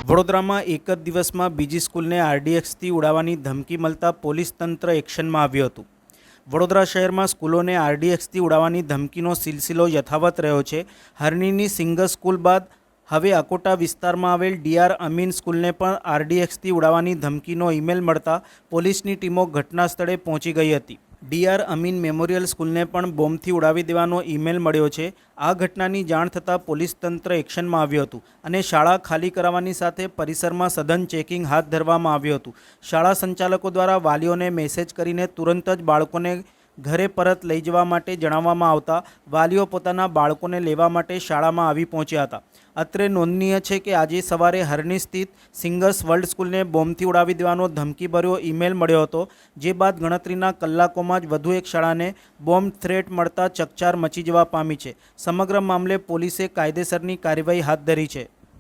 વડોદરામાં એક જ દિવસમાં બીજી સ્કૂલને આરડીએક્સથી ઉડાવવાની ધમકી મળતા પોલીસ તંત્ર એક્શનમાં આવ્યું હતું। વડોદરા શહેરમાં સ્કૂલોને આરડીએક્સથી ઉડાવવાની ધમકીનો સિલસિલો યથાવત રહ્યો છે। હરણીની સિંગર સ્કૂલ બાદ હવે અકોટા વિસ્તારમાં આવેલ ડીઆર અમીન સ્કૂલને પણ આરડીએક્સથી ઉડાવવાની ધમકીનો ઈમેલ મળતા પોલીસની ટીમો ઘટના સ્થળે પહોંચી ગઈ હતી। ડીઆર અમીન મેમોરિયલ સ્કૂલને પણ બોમ્બથી ઉડાવી દેવાનો ઈમેલ મળ્યો છે। આ ઘટનાની જાણ થતાં પોલીસ તંત્ર એક્શનમાં આવ્યું હતું અને શાળા ખાલી કરાવવાની સાથે પરિસરમાં સઘન ચેકિંગ હાથ ધરવામાં આવ્યું હતું। શાળા સંચાલકો દ્વારા વાલીઓને મેસેજ કરીને તુરંત જ બાળકોને ઘરે પરત લઈ જવા માટે જણાવવામાં આવતા વાલીઓ પોતાના બાળકોને લેવા માટે શાળામાં આવી પહોંચ્યા હતા। અત્રે નોંધનીય છે કે આજે સવારે હરણી સ્થિત સિંગર્સ વર્લ્ડ સ્કૂલને બોમ્બથી ઉડાવી દેવાનો ધમકીભર્યો ઈમેલ મળ્યો હતો, જે બાદ ગણતરીના કલાકોમાં જ વધુ એક શાળાને બોમ્બ થ્રેટ મળતા ચકચાર મચી જવા પામી છે। સમગ્ર મામલે પોલીસે કાયદેસરની કાર્યવાહી હાથ ધરી છે।